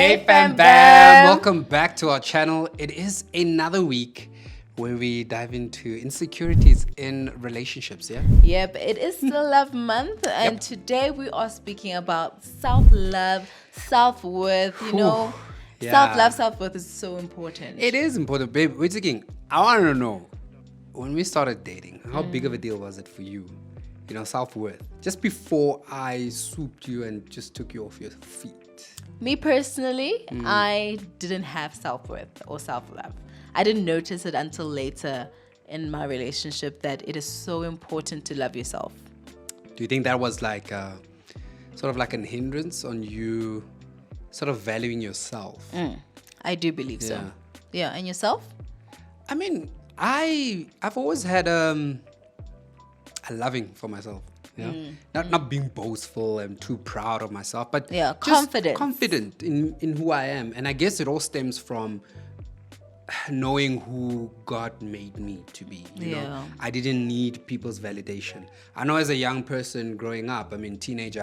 Hey fam bam! Welcome back to our channel. It is another week where we dive into insecurities in relationships, yeah? Yep, it is still Love Month, and today we are speaking about self-love, self-worth. Yeah. Self-love, self-worth is so important. It is important, babe. Wait again. I want to know, when we started dating, how big of a deal was it for you? Self-worth. Just before I swooped you and just took you off your feet. Me personally, I didn't have self-worth or self-love. I didn't notice it until later in my relationship that it is so important to love yourself. Do you think that was like sort of like an hindrance on you sort of valuing yourself? I do believe so. Yeah, and yourself? I mean, I've always had a loving for myself. Not being boastful and too proud of myself, but just confident in who I am. And I guess it all stems from knowing who God made me to be. You know, I didn't need people's validation. I know as a young person growing up, teenager,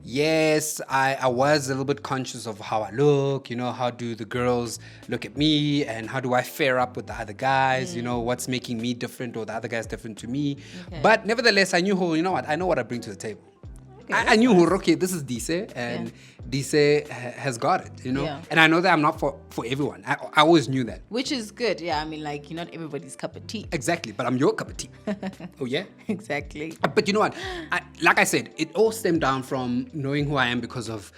yes, I was a little bit conscious of how I look, how do the girls look at me and how do I fare up with the other guys, what's making me different or the other guys different to me. Okay. But nevertheless, I knew I know what I bring to the table. I knew okay, this is Dise, and Dise has got it, And I know that I'm not for everyone. I always knew that. Which is good, you're not everybody's cup of tea. Exactly, but I'm your cup of tea. Oh, yeah? Exactly. But you know what? Like I said, it all stemmed down from knowing who I am because of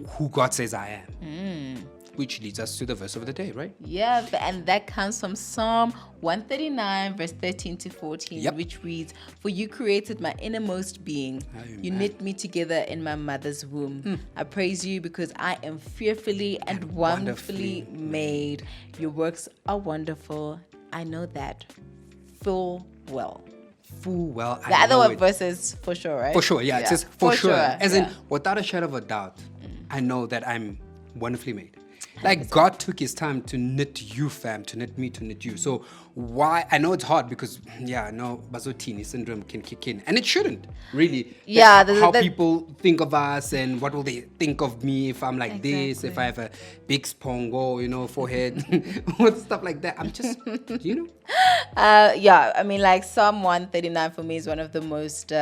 who God says I am. Which leads us to the verse of the day, right? Yeah, and that comes from Psalm 139, verse 13 to 14, which reads, "For you created my innermost being. You knit me together in my mother's womb. I praise you because I am fearfully and wonderfully made. Your works are wonderful. I know that full well." Full well. The other verse is for sure, right? For sure, yeah. It says for sure. As in, without a shadow of a doubt, I know that I'm wonderfully made. Like God took his time to knit you, fam, to knit me, to knit you. So why? I know it's hard because, Bazotini syndrome can kick in. And it shouldn't, really. Yeah. How people think of us and what will they think of me if I'm like this, if I have a big spongo, forehead, stuff like that. I'm just, Psalm 139 for me is one of the most...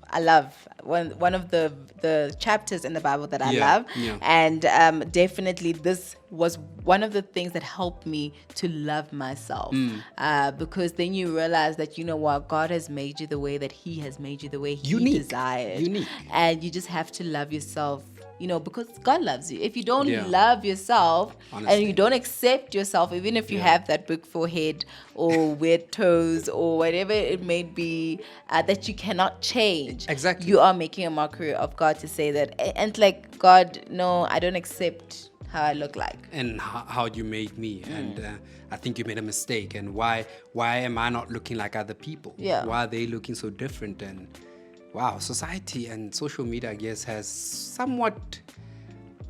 I love one of the chapters in the Bible that I love, and definitely this was one of the things that helped me to love myself, because then you realize that God has made you the way that He has made you, the way He desired, and you just have to love yourself. Because God loves you. If you don't love yourself, and you don't accept yourself, even if you have that big forehead or weird toes or whatever it may be, that you cannot change. Exactly. You are making a mockery of God to say that. And like, God, no, I don't accept how I look like. And how you made me. And I think you made a mistake. And why am I not looking like other people? Yeah. Why are they looking so different? And wow, society and social media, I guess, has somewhat,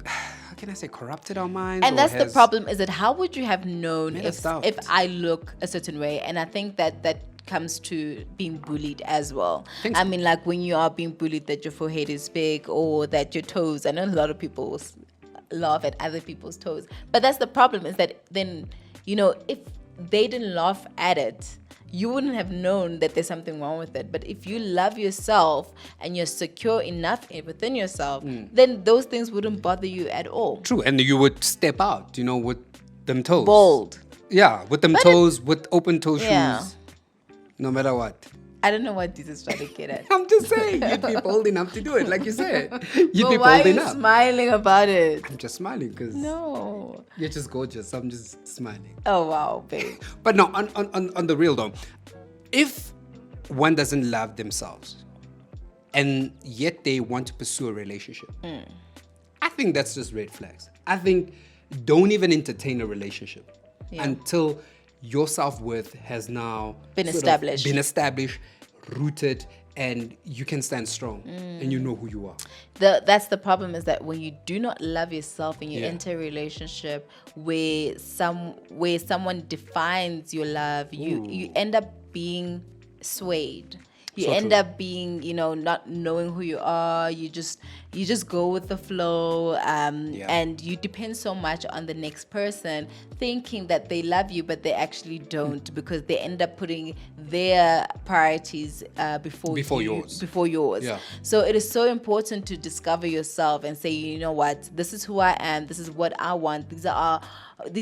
how can I say, corrupted our minds. And that's the problem, is that how would you have known if I look a certain way? And I think that comes to being bullied as well. Like when you are being bullied that your forehead is big or that your toes, I know a lot of people laugh at other people's toes. But that's the problem, is that then, if they didn't laugh at it, you wouldn't have known that there's something wrong with it. But if you love yourself and you're secure enough within yourself, then those things wouldn't bother you at all. True. And you would step out, with them toes. Bold. Yeah, with them toes, with open toe shoes, no matter what. I don't know what this is trying to get at. I'm just saying, you'd be bold enough to do it, like you said. You'd be bold enough. Why are you smiling about it? I'm just smiling because you're just gorgeous. I'm just smiling. Oh, wow, babe. But no, on the real though, if one doesn't love themselves and yet they want to pursue a relationship, I think that's just red flags. I think don't even entertain a relationship until your self-worth has now been established, rooted, and you can stand strong and you know who you are. That's the problem, is that when you do not love yourself and you enter a relationship where someone defines your love, you end up being swayed. You end up being, not knowing who you are. You just go with the flow, and you depend so much on the next person, thinking that they love you, but they actually don't, because they end up putting their priorities before yours. Yeah. So it is so important to discover yourself and say, you know what, this is who I am. This is what I want. These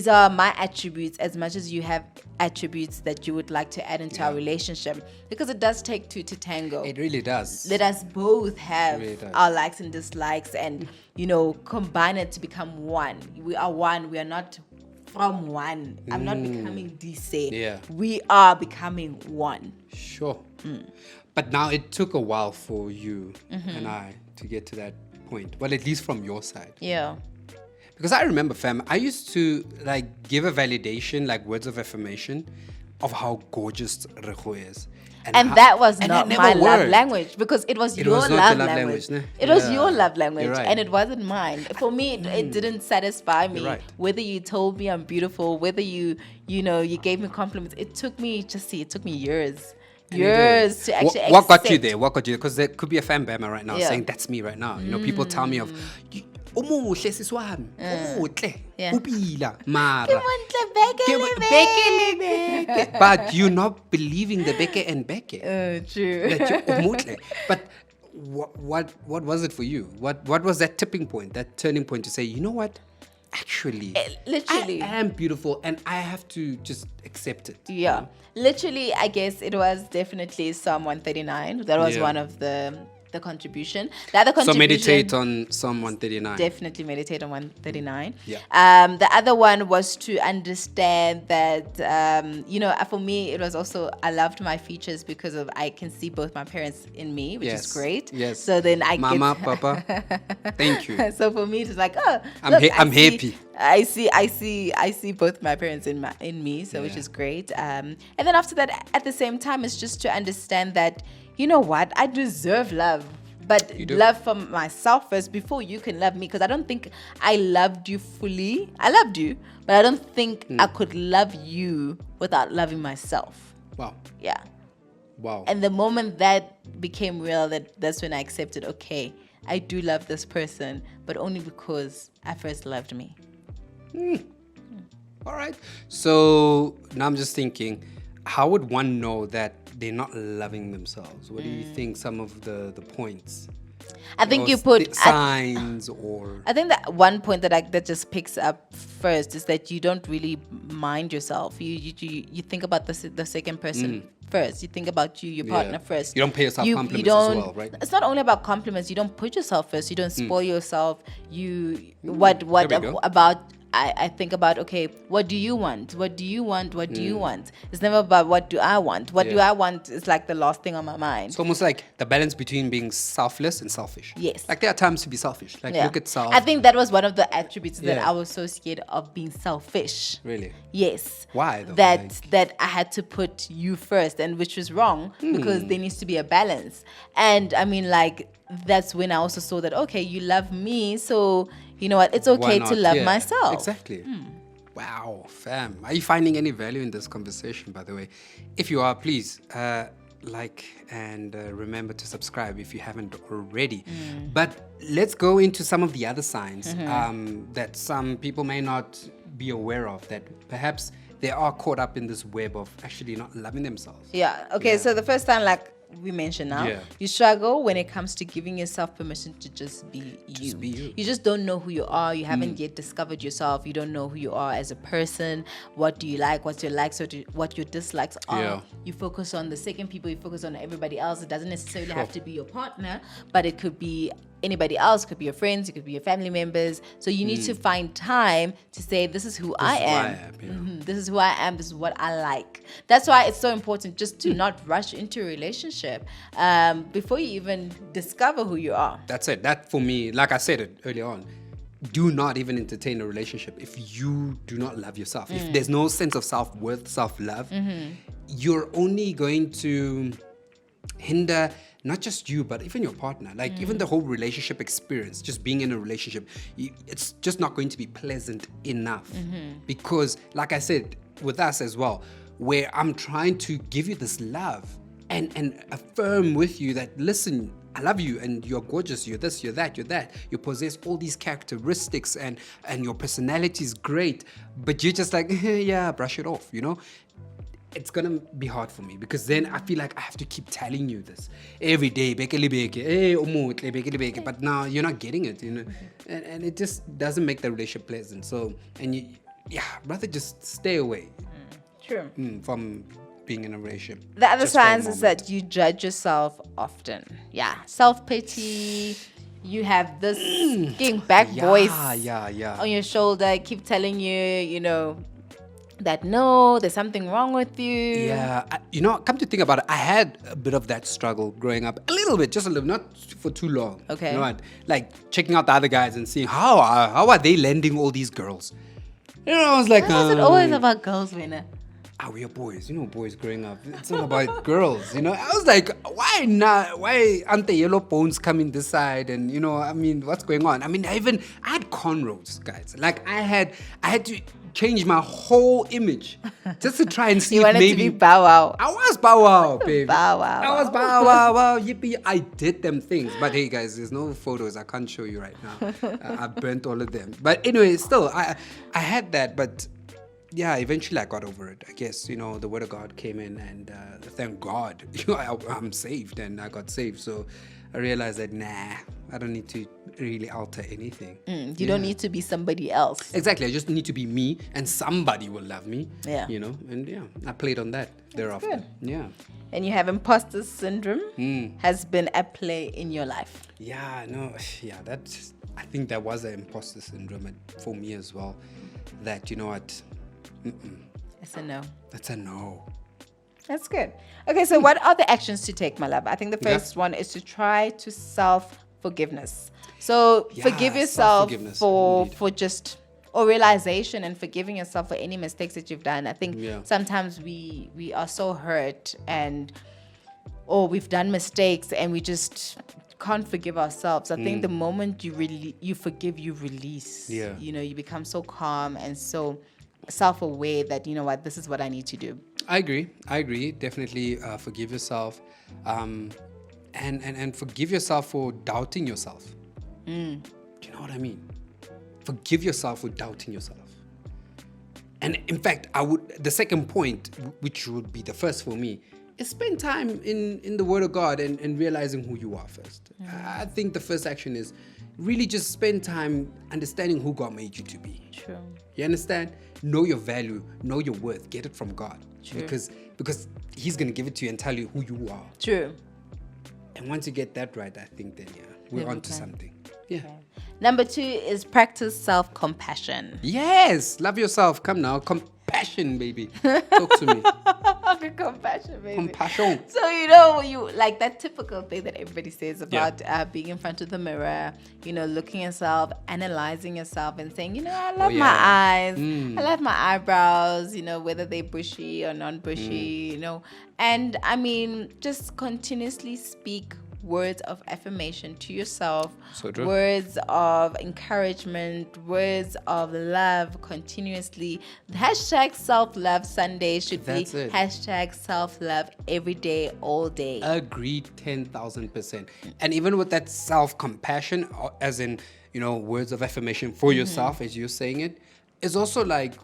are my attributes, as much as you have attributes that you would like to add into our relationship, because it does take two to tango. It really does. Let us both have our likes and dislikes, and combine it to become one. We are one. We are not from one. I'm not becoming DC. Yeah. We are becoming one. Sure. But now it took a while for you and I to get to that point. Well, at least from your side. Yeah. Because I remember, fam, I used to give a validation, words of affirmation of how gorgeous Rejo is. And that was not my love language, because it was your love language. It was your love language, right. and it wasn't mine. For me, it didn't satisfy me. Right. Whether you told me I'm beautiful, whether you gave me compliments, it took me years. Years to actually accept. What got you there? Because there could be a fan bammer right now saying, that's me right now. People tell me of... Umuhle siswami. Uhle. Upila. Mara. But you're not believing the beke and beke. True. That you're umuhle. But what was it for you? What was that tipping point, that turning point to say, you know what? Actually, literally, I am beautiful and I have to just accept it. Yeah. Literally, I guess it was definitely Psalm 139. That was one of the contribution. The other contribution. So meditate on Psalm 139. Definitely meditate on 139. Yeah. The other one was to understand that, for me, it was also, I loved my features because of, I can see both my parents in me, which is great. Yes. So then Mama, Papa, thank you. So for me, it was like, oh, I'm happy. I see both my parents in me, so which is great. And then after that, at the same time, it's just to understand that, you know what, I deserve love, but love from myself first before you can love me, because I don't think I loved you fully. I loved you, but I don't think I could love you without loving myself. Wow. Yeah. Wow. And the moment that became real, that's when I accepted, okay, I do love this person, but only because I first loved me. All right. So now I'm just thinking, how would one know that they're not loving themselves? What do you think some of the points? I think you put signs or... I think that one point that just picks up first is that you don't really mind yourself. You think about the second person first. You think about your partner first. You don't pay yourself compliments as well, right? It's not only about compliments. You don't put yourself first. You don't spoil yourself. I think about, okay, what do you want? What do you want? What do you want? It's never about what do I want. What do I want is like the last thing on my mind. It's almost like the balance between being selfless and selfish. Yes. Like there are times to be selfish. Look at self. I think that was one of the attributes that I was so scared of, being selfish. Really? Yes. Why though? That I had to put you first, and which was wrong, because there needs to be a balance. And I mean, that's when I also saw that, okay, you love me, so you know what, it's okay to love myself. Exactly. Wow, fam. Are you finding any value in this conversation, by the way? If you are, please like and remember to subscribe if you haven't already. But let's go into some of the other signs that some people may not be aware of, that perhaps they are caught up in this web of actually not loving themselves. Yeah. Okay. So the first time, we mentioned now, you struggle when it comes to giving yourself permission to just be you. You just don't know who you are. You haven't yet discovered yourself. You don't know who you are as a person. What do you like? What's your likes? What your dislikes are? You focus on the second people. You focus on everybody else. It doesn't necessarily have to be your partner, but it could be anybody else. It could be your friends. It could be your family members. So you need to find time to say, this is who I am. This is who I am. This is what I like. That's why it's so important just to not rush into a relationship before you even discover who you are. That's it. That for me, like I said it earlier on, do not even entertain a relationship if you do not love yourself. If there's no sense of self-worth, self-love, you're only going to hinder not just you, but even your partner. Even the whole relationship experience, just being in a relationship, it's just not going to be pleasant enough. Because, like I said, with us as well, where I'm trying to give you this love, and affirm with you that, listen, I love you and you're gorgeous, you're this, you're that, you're that. You possess all these characteristics and your personality is great, but you're just like, yeah, brush it off, you know? It's gonna be hard for me because then I feel like I have to keep telling you this every day, but now you're not getting it, you know? And it just doesn't make the relationship pleasant. So, rather just stay away. True. From being in a relationship. The other signs is that you judge yourself often. Yeah. Self-pity. You have this getting back voice on your shoulder, keep telling you, you know, that no, there's something wrong with you. Yeah. Come to think about it, I had a bit of that struggle growing up. A little bit, just a little, not for too long. Okay. You know what? Like checking out the other guys and seeing how are they landing all these girls? You know, I was like, why is it always about girls, Wena? We are boys, you know, boys growing up. It's all about girls, you know. I was like, why not? Why aren't the yellow bones coming this side? And, you know, I mean, what's going on? I mean, I had cornrows, guys. Like, I had to change my whole image just to try and see you if wanted maybe to be Bow Wow. I was Bow Wow, baby. Bow Wow. I was Bow Wow, wow, yippee. I did them things. But hey, guys, there's no photos. I can't show you right now. I burnt all of them. But anyway, still, I had that, but yeah, eventually I got over it. I guess, you know, the word of God came in and thank God, you know, I'm saved and I got saved. So I realized that, I don't need to really alter anything. You don't need to be somebody else. Exactly. I just need to be me and somebody will love me. Yeah. You know, and I played on that thereafter. Good. Yeah. And you have imposter syndrome has been at play in your life. Yeah, no, yeah, I think that was an imposter syndrome for me as well. That, you know what, It's a no. That's a no. That's good. Okay, so what are the actions to take, my love? I think the first one is to try to self-forgiveness. So forgive yourself for just, or realization and forgiving yourself for any mistakes that you've done. I think sometimes we are so hurt or we've done mistakes and we just can't forgive ourselves. I think the moment you forgive, you release. Yeah. You know, you become so calm and so self-aware that, you know what, this is what I need to do. I agree. Definitely forgive yourself, and forgive yourself for doubting yourself. Do you know what I mean? Forgive yourself for doubting yourself. And in fact, the second point, which would be the first for me, is spend time in the Word of God and realizing who you are first. I think the first action is really just spend time understanding who God made you to be. True. You understand? Know your value, know your worth, get it from God. True. Because He's going to give it to you and tell you who you are. True. And once you get that right, I think then, we're on to something. Yeah. Okay. Number 2 is practice self-compassion. Yes. Love yourself. Come now. Compassion, baby. Talk to me. Compassion, baby. Compassion. So, you know, you like that typical thing that everybody says about being in front of the mirror, you know, looking at yourself, analyzing yourself and saying, you know, I love my eyes. I love my eyebrows, you know, whether they're bushy or non-bushy, you know. And I mean, just continuously speak words of affirmation to yourself, so true. Words of encouragement, words of love continuously. Hashtag self-love Sunday should be hashtag self-love every day, all day. Agreed, 10,000%. And even with that self-compassion, as in, you know, words of affirmation for yourself, as you're saying it, is also like,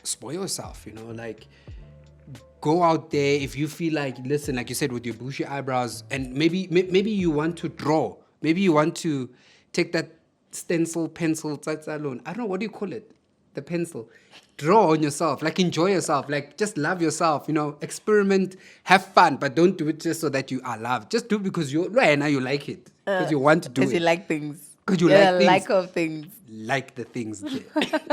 spoil yourself, you know, like, go out there if you feel like, listen, like you said, with your bushy eyebrows, and maybe you want to draw. Maybe you want to take that stencil, pencil, I don't know, what do you call it? The pencil. Draw on yourself, like enjoy yourself, like just love yourself, you know, experiment, have fun, but don't do it just so that you are loved. Just do it because you like it, because you want to do it. Because you like things. Because you like things. Like of things. Like the things there.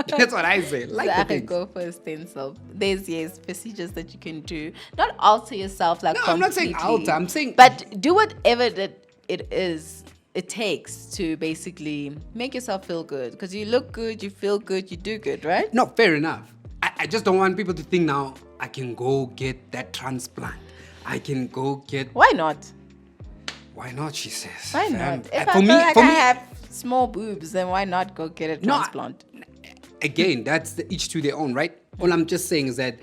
That's what I say. Like the things. Go for a stencil. There's procedures that you can do. Not alter yourself like completely. I'm not saying alter. I'm saying... But do whatever that it takes to basically make yourself feel good. Because you look good, you feel good, you do good, right? No, fair enough. I just don't want people to think now, I can go get that transplant. I can go get... Why not? Why not, she says. Why not? If I feel like I have small boobs, then why not go get a transplant? Again, that's each to their own, right? All I'm just saying is that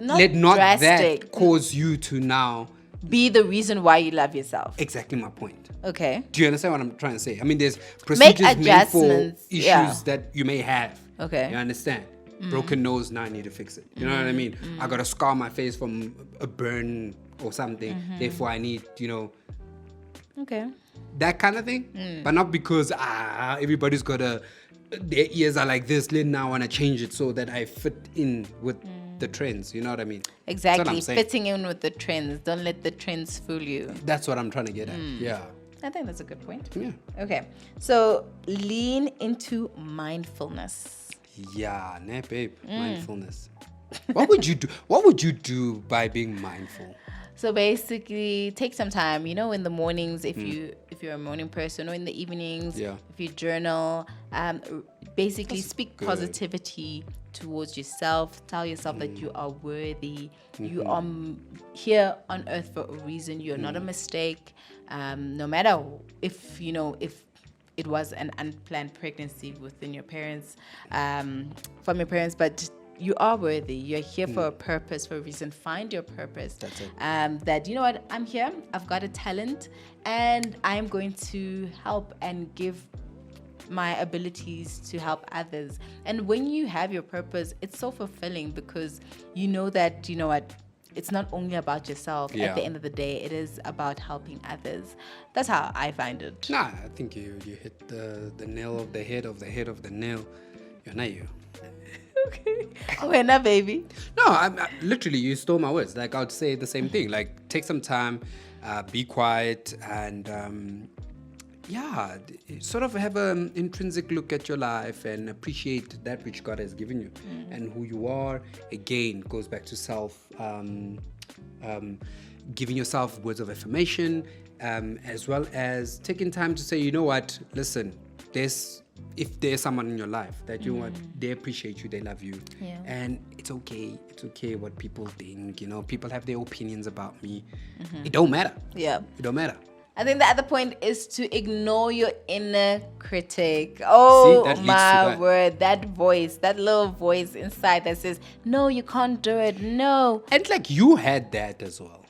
let not drastic. That cause you to now be the reason why you love yourself. Exactly my point. Okay. Do you understand what I'm trying to say? I mean, there's procedures made for issues that you may have. Okay. You understand? Broken nose, now I need to fix it. You know what I mean? I got a scar on my face from a burn or something. Therefore, I need, okay, that kind of thing. But not because everybody's got their ears are like this. Now I want to change it so that I fit in with the trends. You know what I mean? Exactly. Fitting in with the trends. Don't let the trends fool you. That's what I'm trying to get at. Yeah. I think that's a good point. Yeah. Okay. So lean into mindfulness. Yeah, babe. Mindfulness. What would you do? What would you do by being mindful? So basically, take some time. In the mornings, if you're a morning person, or in the evenings, if you journal, basically speak positivity towards yourself. Tell yourself that you are worthy. You are here on earth for a reason. You're not a mistake. No matter if it was an unplanned pregnancy within your parents, from your parents, but you are worthy. You're here for a purpose, for a reason. Find your purpose. That's it. That, you know what, I'm here, I've got a talent, and I'm going to help and give my abilities to help others. And when you have your purpose, it's so fulfilling because you know that, you know what, it's not only about yourself. At the end of the day, it is about helping others. That's how I find it. Nah, I think you hit the nail of the head of the nail. You're not you. Okay. We're not, baby. No, I'm literally, you stole my words. Like, I would say the same thing. Like, take some time, be quiet, and sort of have an intrinsic look at your life and appreciate that which God has given you and who you are. Again, goes back to self, giving yourself words of affirmation, as well as taking time to say, you know what, listen, if there's someone in your life that you want, they appreciate you, they love you, and it's okay what people think. People have their opinions about me. It don't matter. It don't matter. I think the other point is to ignore your inner critic. Oh, my word. That voice, that little voice inside that says, no, you can't do it. No. And like you had that as well.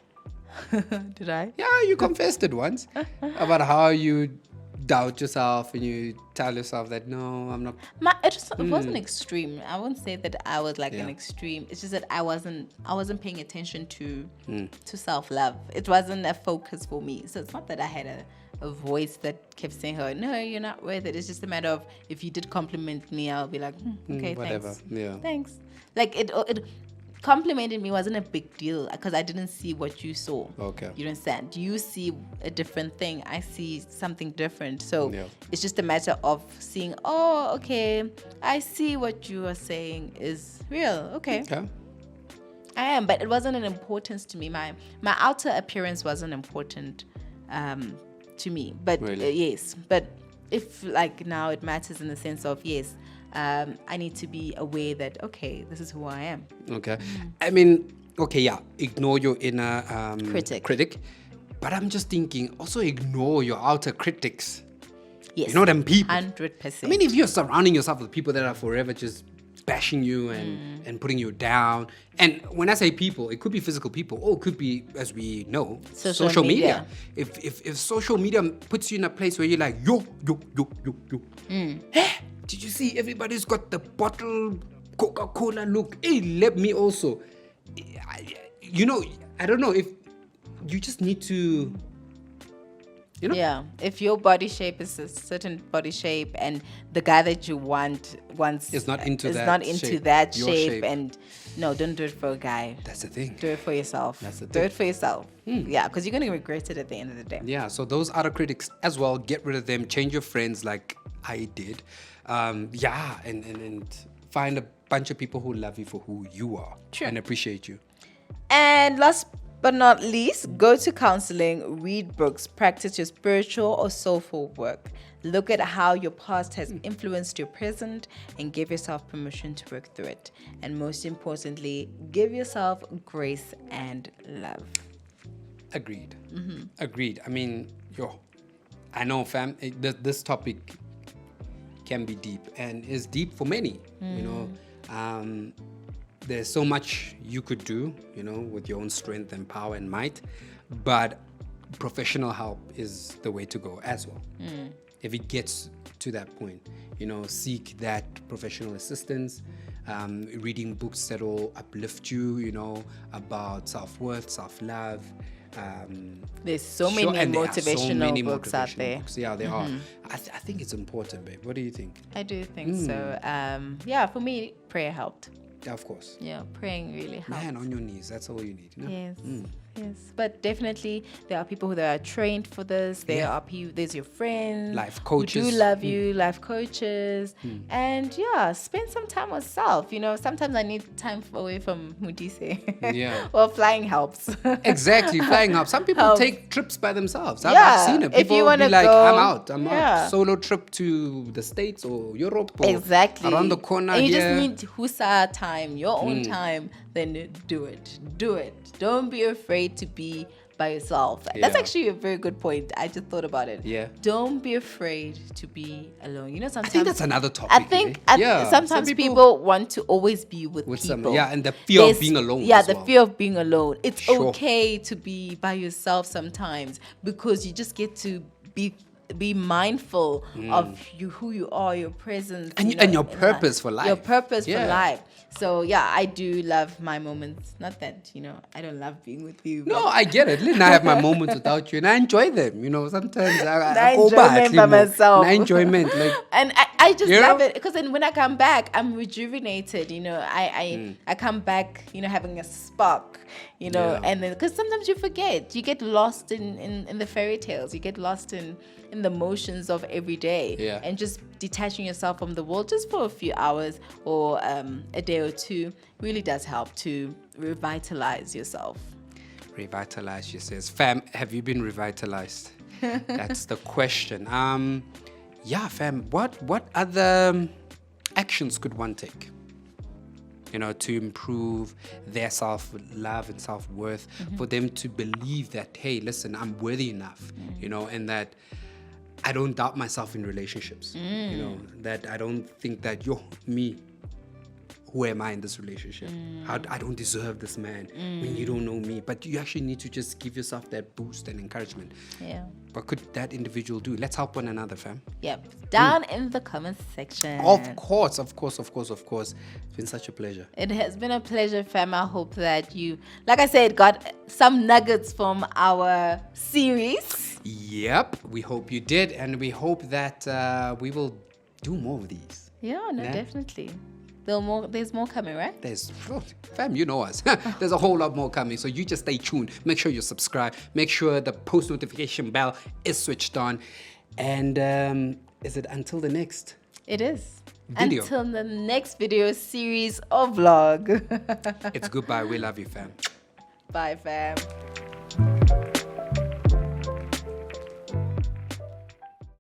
Did I? Yeah, you confessed it once about how you doubt yourself and you tell yourself that, no, I'm not. It wasn't extreme. I wouldn't say that I was like an extreme. It's just that I wasn't paying attention to self-love. It wasn't a focus for me. So it's not that I had a voice that kept saying, no, you're not worth it. It's just a matter of, if you did compliment me, I'll be like, okay, whatever. Thanks. Yeah. Thanks. Like it complimenting me wasn't a big deal because I didn't see what you saw. Okay. You understand? You see a different thing. I see something different. So it's just a matter of seeing, oh, okay, I see what you are saying is real. Okay. I am, but it wasn't an importance to me. My outer appearance wasn't important to me. But really? Yes. But if like now it matters in the sense of, yes, I need to be aware that, okay, this is who I am. Okay. I mean, okay, yeah, ignore your inner critic. But I'm just thinking, also ignore your outer critics. Yes. You know them people. 100%. I mean, if you're surrounding yourself with people that are forever just bashing you and putting you down. And when I say people, it could be physical people, or it could be, as we know, social media. If social media puts you in a place where you're like, yo. Hey, did you see everybody's got the bottle Coca-Cola look? Hey, let me also. I don't know if you just need to. Yeah, if your body shape is a certain body shape and the guy that you want is not into that shape, and no, don't do it for a guy. That's the thing. Do it for yourself. That's the thing. Do it for yourself. Yeah, because you're going to regret it at the end of the day. Yeah, so those outer critics as well, get rid of them. Change your friends like I did. And find a bunch of people who love you for who you are and appreciate you. And last but not least, go to counseling, read books, practice your spiritual or soulful work. Look at how your past has influenced your present and give yourself permission to work through it. And most importantly, give yourself grace and love. Agreed. Agreed. I mean, I know, fam, this topic can be deep and is deep for many, there's so much you could do, with your own strength and power and might, but professional help is the way to go as well. If it gets to that point, seek that professional assistance, reading books that will uplift you, about self-worth, self-love. There's so many motivational books out there. Yeah, there are. I think it's important, babe. What do you think? I do think so. For me, prayer helped. Of course. Yeah, praying really helps. Man, on your knees, that's all you need. Yes. But definitely, there are people that are trained for this. There's your friends, life coaches who do love you, life coaches, and spend some time with self. Sometimes I need time away from Mudise. Yeah. Well, flying helps. Exactly, flying helps. Some people take trips by themselves. I've seen it. People be like, I'm out. Solo trip to the States or Europe or around the corner. And you just need Husa time, your own time. Then do it. Don't be afraid to be by yourself. That's actually a very good point. I just thought about it. Yeah. Don't be afraid to be alone. Sometimes I think that's another topic. I think sometimes people want to always be with people. And the fear of being alone. Yeah, the fear of being alone. It's okay to be by yourself sometimes, because you just get to be mindful of who you are, your presence, and your purpose for life. Your purpose for life. So I do love my moments. Not that I don't love being with you. No, I get it. I have my moments without you, and I enjoy them. Sometimes I go back by myself. Enjoyment, and I just love it, because then when I come back, I'm rejuvenated. I come back, having a spark. And then because sometimes you forget, you get lost in the fairy tales, you get lost in the motions of every day, and just detaching yourself from the world just for a few hours or a day or two really does help to revitalize yourself. Revitalize, she says. Fam, have you been revitalized? That's the question. Fam, what other actions could one take? To improve their self-love and self-worth, for them to believe that, hey, listen, I'm worthy enough, and that I don't doubt myself in relationships, that I don't think that me, who am I in this relationship? I don't deserve this man when you don't know me. But you actually need to just give yourself that boost and encouragement. Yeah. What could that individual do? Let's help one another, fam. Yep. Down in the comments section. Of course. It's been such a pleasure. It has been a pleasure, fam. I hope that you, like I said, got some nuggets from our series. Yep. We hope you did. And we hope that we will do more of these. Yeah, definitely. There's more coming, right? Fam, you know us. There's a whole lot more coming. So you just stay tuned. Make sure you subscribe. Make sure the post notification bell is switched on. And is it until the next? It is. Video. Until the next video series or vlog. It's goodbye. We love you, fam. Bye, fam.